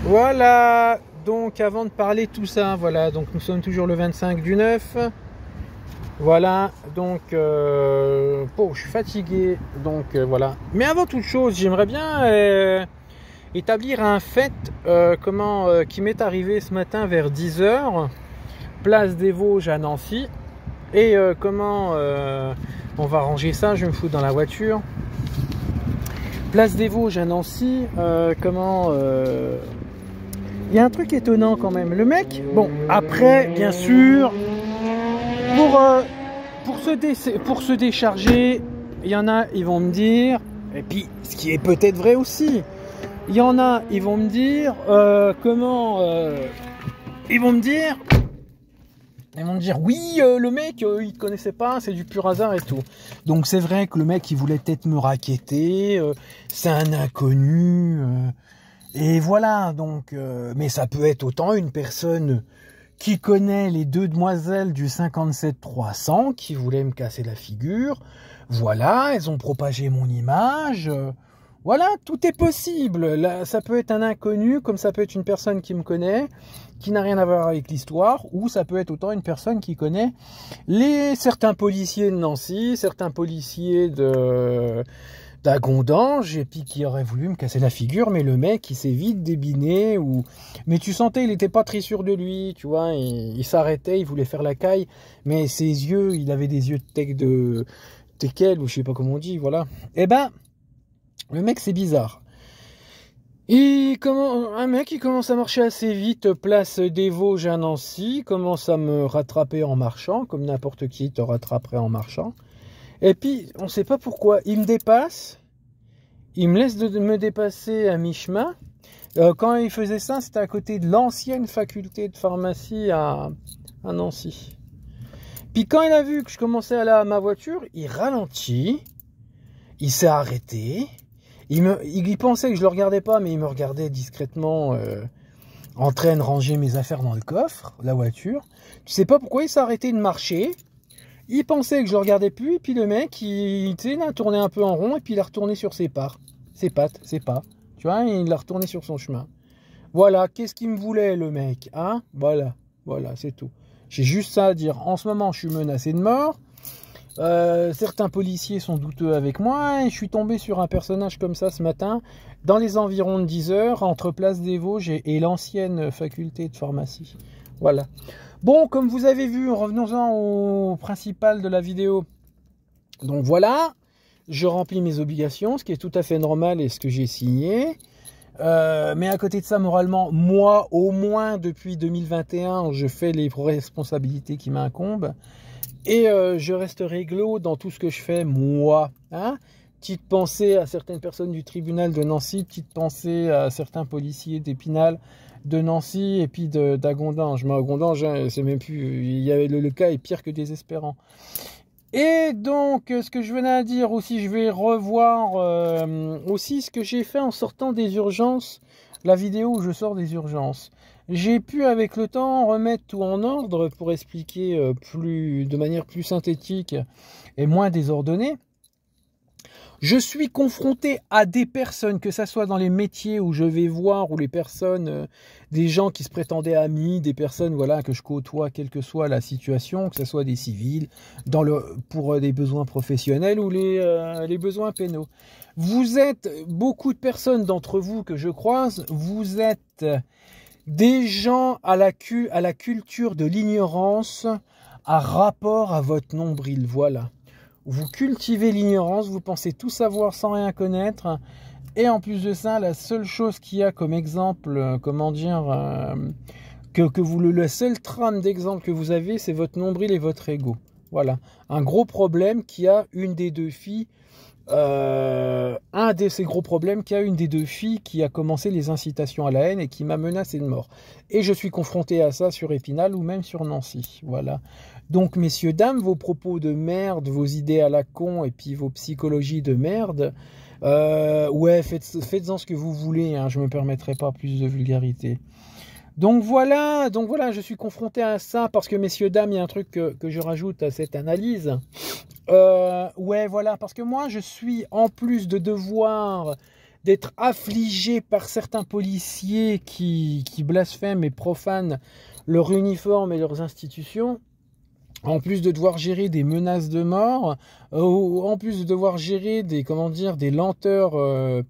Voilà, donc avant de parler de tout ça, voilà, donc nous sommes toujours le 25 du 9. Voilà, donc je suis fatigué, donc voilà. Mais avant toute chose, j'aimerais bien établir un fait qui m'est arrivé ce matin vers 10 h, place des Vosges à Nancy. Et on va ranger ça, je vais me foutre dans la voiture. Place des Vosges à Nancy, il y a un truc étonnant quand même. Le mec, bon, après, bien sûr, pour se décharger, il y en a, ils vont me dire, et puis ce qui est peut-être vrai aussi, il y en a, ils vont me dire, ils vont me dire, oui, le mec, il te connaissait pas, c'est du pur hasard et tout. Donc c'est vrai que le mec, il voulait peut-être me raqueter, c'est un inconnu, et voilà, donc, mais ça peut être autant une personne qui connaît les deux demoiselles du 57-300 qui voulaient me casser la figure. Voilà, elles ont propagé mon image. Voilà, tout est possible. Là, ça peut être un inconnu, comme ça peut être une personne qui me connaît, qui n'a rien à voir avec l'histoire, ou ça peut être autant une personne qui connaît certains policiers de Nancy, certains policiers d'Agondange, et puis qui aurait voulu me casser la figure, mais le mec il s'est vite débiné, mais tu sentais il était pas très sûr de lui, tu vois, il s'arrêtait, il voulait faire la caille, mais ses yeux, il avait des yeux de teckel, ou je sais pas comment on dit, voilà. Eh ben, le mec c'est bizarre. Un mec qui commence à marcher assez vite, place des Vosges à Nancy, commence à me rattraper en marchant, comme n'importe qui te rattraperait en marchant. Et puis, on ne sait pas pourquoi, il me dépasse, il me laisse me dépasser à mi-chemin. Quand il faisait ça, c'était à côté de l'ancienne faculté de pharmacie à Nancy. Puis quand il a vu que je commençais à aller à ma voiture, il ralentit, il s'est arrêté, il pensait que je le regardais pas, mais il me regardait discrètement en train de ranger mes affaires dans le coffre, la voiture. Tu sais pas pourquoi il s'est arrêté de marcher. Il pensait que je le regardais plus, et puis le mec, il a tourné un peu en rond, et puis il a retourné sur ses pas. Tu vois, il a retourné sur son chemin. Voilà, qu'est-ce qu'il me voulait, le mec, hein? Voilà, c'est tout. J'ai juste ça à dire. En ce moment, je suis menacé de mort. Certains policiers sont douteux avec moi, et je suis tombé sur un personnage comme ça ce matin, dans les environs de 10 h, entre Place des Vosges et l'ancienne faculté de pharmacie. Voilà. Bon, comme vous avez vu, revenons-en au principal de la vidéo. Donc voilà, je remplis mes obligations, ce qui est tout à fait normal et ce que j'ai signé. Mais à côté de ça, moralement, moi, au moins depuis 2021, je fais les responsabilités qui m'incombent. Et je reste réglo dans tout ce que je fais, moi. Hein? Petite pensée à certaines personnes du tribunal de Nancy, petite pensée à certains policiers d'Épinal, de Nancy et puis d'Agondange. Mais Agondange, hein, c'est même plus. Il y avait le cas est pire que désespérant. Et donc, ce que je venais à dire aussi, je vais revoir aussi ce que j'ai fait en sortant des urgences, la vidéo où je sors des urgences. J'ai pu, avec le temps, remettre tout en ordre pour expliquer de manière plus synthétique et moins désordonnée. Je suis confronté à des personnes, que ce soit dans les métiers où je vais voir, ou les personnes, des gens qui se prétendaient amis, des personnes voilà, que je côtoie, quelle que soit la situation, que ce soit des civils, pour des besoins professionnels ou les besoins pénaux. Vous êtes, beaucoup de personnes d'entre vous que je croise, vous êtes des gens à la culture de l'ignorance, à rapport à votre nombril, voilà. Vous cultivez l'ignorance, vous pensez tout savoir sans rien connaître. Et en plus de ça, la seule chose qu'il y a comme exemple, la seule trame d'exemple que vous avez, c'est votre nombril et votre ego. Voilà. Un gros problème qui a une des deux filles, ces gros problèmes qui a une des deux filles qui a commencé les incitations à la haine et qui m'a menacé de mort. Et je suis confronté à ça sur Épinal ou même sur Nancy. Voilà. Donc, messieurs, dames, vos propos de merde, vos idées à la con et puis vos psychologies de merde, ouais, faites-en ce que vous voulez, hein, je ne me permettrai pas plus de vulgarité. Donc voilà, je suis confronté à ça parce que, messieurs, dames, il y a un truc que je rajoute à cette analyse. Ouais, voilà, parce que moi, je suis, en plus de devoir d'être affligé par certains policiers qui blasphèment et profanent leur uniforme et leurs institutions, en plus de devoir gérer des menaces de mort, en plus de devoir gérer des, comment dire, des lenteurs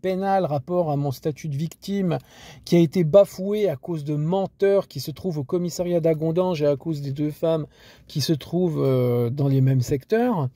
pénales rapport à mon statut de victime qui a été bafoué à cause de menteurs qui se trouvent au commissariat d'Agondange et à cause des 2 femmes qui se trouvent dans les mêmes secteurs.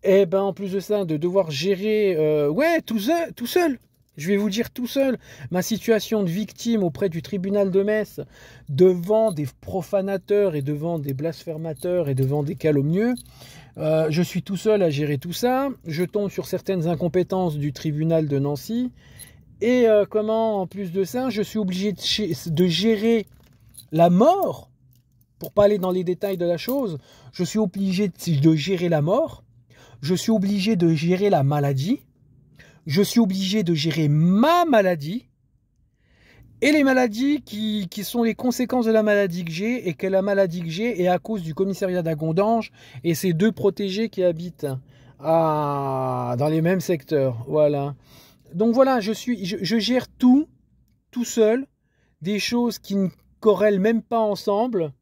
Et ben en plus de ça, de devoir gérer, tout seul. Je vais vous dire tout seul, ma situation de victime auprès du tribunal de Metz, devant des profanateurs et devant des blasphémateurs et devant des calomnieux. Je suis tout seul à gérer tout ça. Je tombe sur certaines incompétences du tribunal de Nancy. Et en plus de ça, je suis obligé de gérer la mort. Pour pas aller dans les détails de la chose, je suis obligé de gérer la mort. Je suis obligé de gérer la maladie. Je suis obligé de gérer ma maladie et les maladies qui sont les conséquences de la maladie que j'ai, et que la maladie que j'ai est à cause du commissariat d'Agondange et ces 2 protégés qui habitent dans les mêmes secteurs. Voilà. Donc voilà, je gère tout seul, des choses qui ne corrèlent même pas ensemble.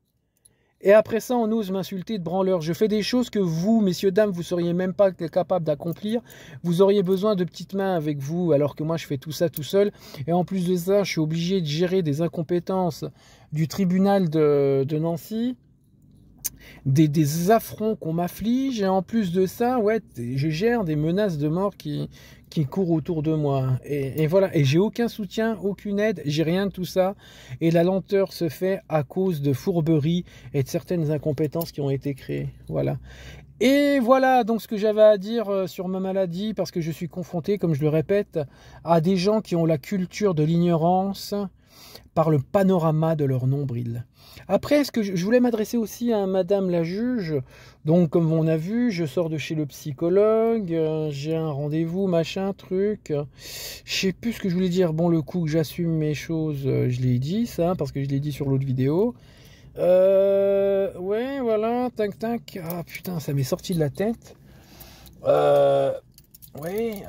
Et après ça, on ose m'insulter de branleur. Je fais des choses que vous, messieurs, dames, vous ne seriez même pas capable d'accomplir. Vous auriez besoin de petites mains avec vous, alors que moi, je fais tout ça tout seul. Et en plus de ça, je suis obligé de gérer des incompétences du tribunal de Nancy, des affronts qu'on m'afflige. Et en plus de ça, ouais, je gère des menaces de mort qui courent autour de moi. Et voilà, et j'ai aucun soutien, aucune aide, j'ai rien de tout ça. Et la lenteur se fait à cause de fourberies et de certaines incompétences qui ont été créées. Voilà. Et voilà donc ce que j'avais à dire sur ma maladie, parce que je suis confronté, comme je le répète, à des gens qui ont la culture de l'ignorance par le panorama de leur nombril. Après, ce que je voulais m'adresser aussi à madame la juge. Donc, comme on a vu, je sors de chez le psychologue, j'ai un rendez-vous, machin, truc. Je sais plus ce que je voulais dire. Bon, le coup que j'assume mes choses, je l'ai dit, ça, parce que je l'ai dit sur l'autre vidéo. Ouais, voilà, tac, tac. Ah, putain, ça m'est sorti de la tête. Ouais,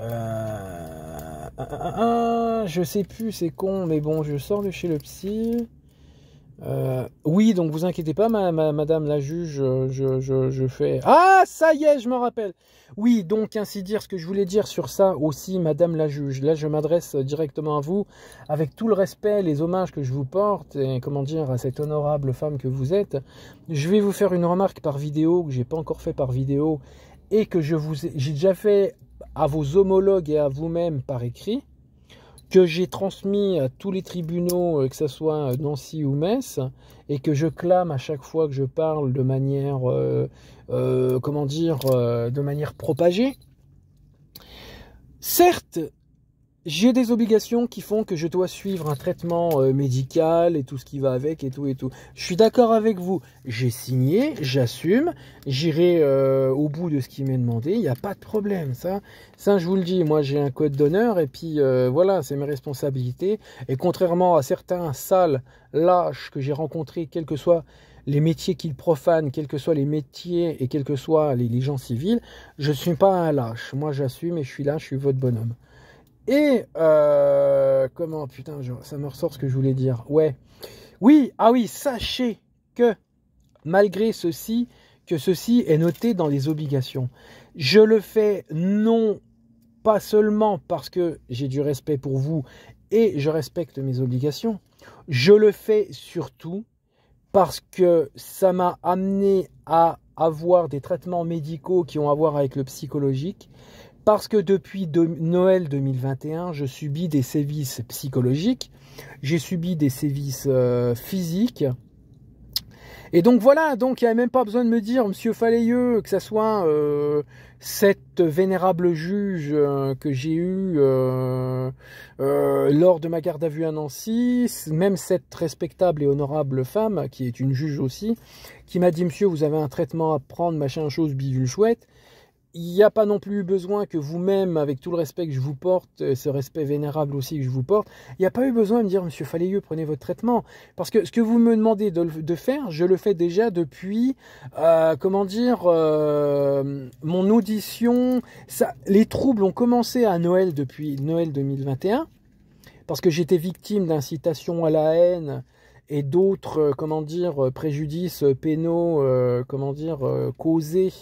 je sais plus, c'est con, mais bon, je sors de chez le psy. Oui, donc vous inquiétez pas, madame la juge, je fais... Ah, ça y est, je me rappelle. Oui, donc ainsi dire, ce que je voulais dire sur ça aussi, madame la juge. Là, je m'adresse directement à vous, avec tout le respect, les hommages que je vous porte, et comment dire, à cette honorable femme que vous êtes. Je vais vous faire une remarque par vidéo, que j'ai pas encore fait par vidéo, et que j'ai déjà fait à vos homologues et à vous-même par écrit, que j'ai transmis à tous les tribunaux, que ce soit Nancy ou Metz, et que je clame à chaque fois que je parle de manière, de manière propagée. Certes, j'ai des obligations qui font que je dois suivre un traitement médical et tout ce qui va avec et tout et tout. Je suis d'accord avec vous. J'ai signé, j'assume, j'irai au bout de ce qui m'est demandé. Il n'y a pas de problème. Ça, je vous le dis. Moi, j'ai un code d'honneur et puis voilà, c'est mes responsabilités. Et contrairement à certains sales lâches que j'ai rencontrés, quels que soient les métiers qu'ils profanent, quels que soient les métiers et quels que soient les gens civils, je ne suis pas un lâche. Moi, j'assume et je suis là, je suis votre bonhomme. Et, ça me ressort ce que je voulais dire. Ouais. Oui, ah oui, sachez que, malgré ceci, est noté dans les obligations. Je le fais non pas seulement parce que j'ai du respect pour vous et je respecte mes obligations. Je le fais surtout parce que ça m'a amené à avoir des traitements médicaux qui ont à voir avec le psychologique. Parce que depuis Noël 2021, je subis des sévices psychologiques, j'ai subi des sévices physiques. Et donc voilà, donc il n'y a même pas besoin de me dire, monsieur Falayeux, que ce soit cette vénérable juge que j'ai eue lors de ma garde à vue à Nancy, même cette respectable et honorable femme, qui est une juge aussi, qui m'a dit, monsieur, vous avez un traitement à prendre, machin, chose, bidule, chouette. il n'y a pas non plus besoin que vous-même, avec tout le respect que je vous porte, ce respect vénérable aussi que je vous porte, il n'y a pas eu besoin de me dire, Monsieur Faléieux, prenez votre traitement. Parce que ce que vous me demandez de faire, je le fais déjà depuis, mon audition. Les troubles ont commencé à Noël, depuis Noël 2021, parce que j'étais victime d'incitation à la haine et d'autres, préjudices pénaux, causés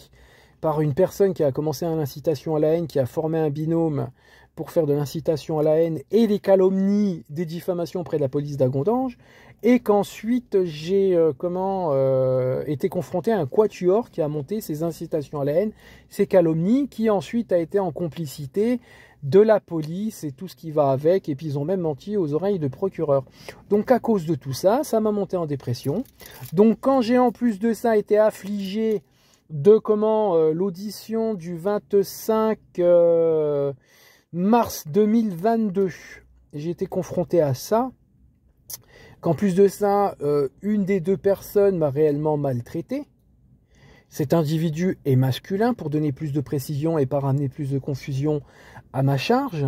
par une personne qui a commencé l'incitation à la haine, qui a formé un binôme pour faire de l'incitation à la haine et des calomnies, des diffamations auprès de la police d'Agondange, et qu'ensuite j'ai été confronté à un quatuor qui a monté ces incitations à la haine, ces calomnies, qui ensuite a été en complicité de la police et tout ce qui va avec, et puis ils ont même menti aux oreilles de procureur. Donc à cause de tout ça, ça m'a monté en dépression. Donc quand j'ai en plus de ça été affligé de l'audition du 25 mars 2022, j'ai été confronté à ça, qu'en plus de ça, une des deux personnes m'a réellement maltraité. Cet individu est masculin, pour donner plus de précision et pas ramener plus de confusion à ma charge.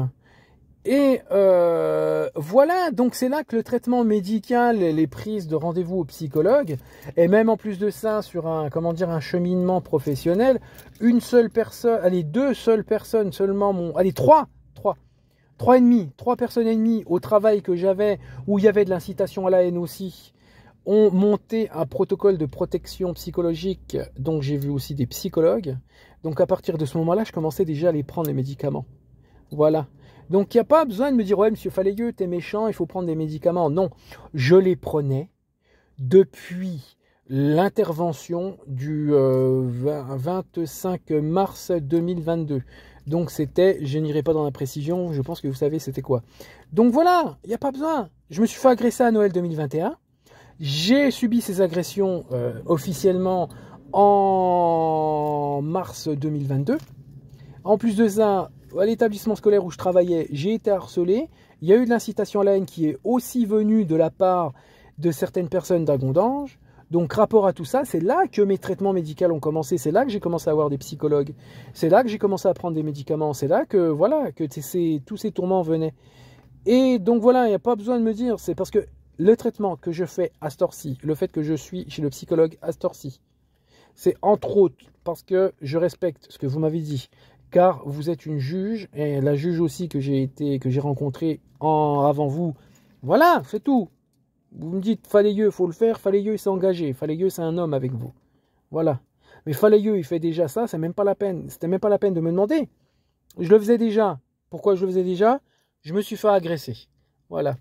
Et voilà, donc c'est là que le traitement médical, les prises de rendez-vous au psychologue, et même en plus de ça, sur un cheminement professionnel, deux seules personnes seulement trois personnes et demie au travail que j'avais, où il y avait de l'incitation à la haine aussi, ont monté un protocole de protection psychologique. Donc j'ai vu aussi des psychologues. Donc à partir de ce moment-là, je commençais déjà à les prendre, les médicaments. Voilà. Donc il n'y a pas besoin de me dire « Ouais, Monsieur Faléieux, t'es méchant, il faut prendre des médicaments ». Non, je les prenais depuis l'intervention du 25 mars 2022. Donc c'était, je n'irai pas dans la précision, je pense que vous savez c'était quoi. Donc voilà, il n'y a pas besoin. Je me suis fait agresser à Noël 2021. J'ai subi ces agressions officiellement en mars 2022. En plus de ça, à l'établissement scolaire où je travaillais, j'ai été harcelé. Il y a eu de l'incitation à la haine qui est aussi venue de la part de certaines personnes d'Agondange. Donc, rapport à tout ça, c'est là que mes traitements médicaux ont commencé. C'est là que j'ai commencé à avoir des psychologues. C'est là que j'ai commencé à prendre des médicaments. C'est là que, voilà, que tous ces tourments venaient. Et donc, voilà, il n'y a pas besoin de me dire. C'est parce que le traitement que je fais à cette heure-ci, le fait que je suis chez le psychologue à cette heure-ci, c'est entre autres parce que je respecte ce que vous m'avez dit. Car vous êtes une juge, et la juge aussi que j'ai rencontrée avant vous. Voilà, c'est tout. Vous me dites Faléieux, il faut le faire. Faléieux s'est engagé. Faléieux, c'est un homme avec vous. Voilà. Mais Faléieux, il fait déjà ça, c'est même pas la peine. C'était même pas la peine de me demander. Je le faisais déjà. Pourquoi je le faisais déjà? Je me suis fait agresser. Voilà.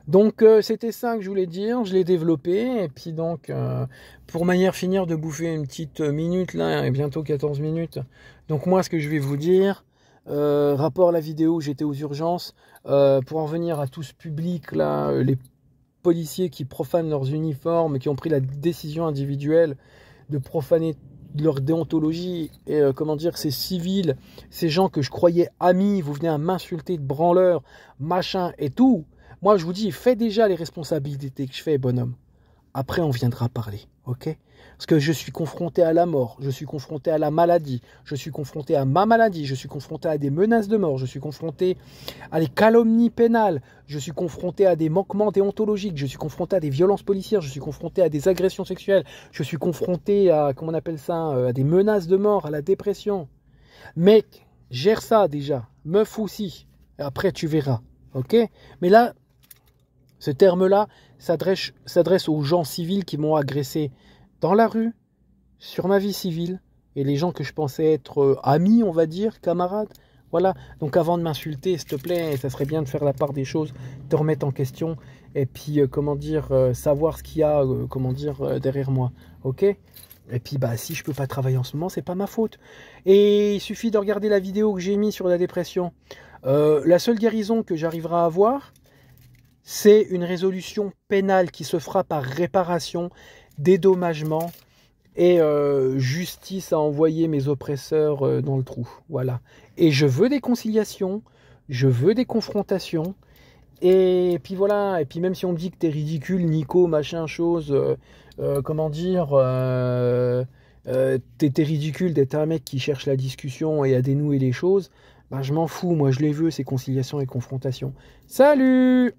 Donc c'était ça que je voulais dire, je l'ai développé, et puis donc pour finir de bouffer une petite minute là, et bientôt 14 minutes, donc moi ce que je vais vous dire, rapport à la vidéo où j'étais aux urgences, pour en venir à tout ce public là, les policiers qui profanent leurs uniformes, qui ont pris la décision individuelle de profaner leur déontologie, et ces civils, ces gens que je croyais amis, vous venez à m'insulter de branleurs, machin et tout. Moi, je vous dis, fais déjà les responsabilités que je fais, bonhomme. Après, on viendra parler, ok? Parce que je suis confronté à la mort, je suis confronté à la maladie, je suis confronté à ma maladie, je suis confronté à des menaces de mort, je suis confronté à des calomnies pénales, je suis confronté à des manquements déontologiques, je suis confronté à des violences policières, je suis confronté à des agressions sexuelles, je suis confronté à, à des menaces de mort, à la dépression. Mec, gère ça déjà, meuf aussi, après tu verras, ok? Mais là, ce terme-là s'adresse aux gens civils qui m'ont agressé dans la rue, sur ma vie civile, et les gens que je pensais être amis, on va dire, camarades. Voilà, donc avant de m'insulter, s'il te plaît, ça serait bien de faire la part des choses, te remettre en question, et puis, savoir ce qu'il y a, derrière moi, ok? Et puis, si je peux pas travailler en ce moment, c'est pas ma faute. Et il suffit de regarder la vidéo que j'ai mise sur la dépression. La seule guérison que j'arriverai à avoir, c'est une résolution pénale qui se fera par réparation, dédommagement et justice à envoyer mes oppresseurs dans le trou. Voilà. Et je veux des conciliations, je veux des confrontations. Et puis voilà, et puis même si on me dit que t'es ridicule, Nico, machin, chose, t'étais ridicule d'être un mec qui cherche la discussion et à dénouer les choses. Ben, je m'en fous, moi je les veux, ces conciliations et confrontations. Salut!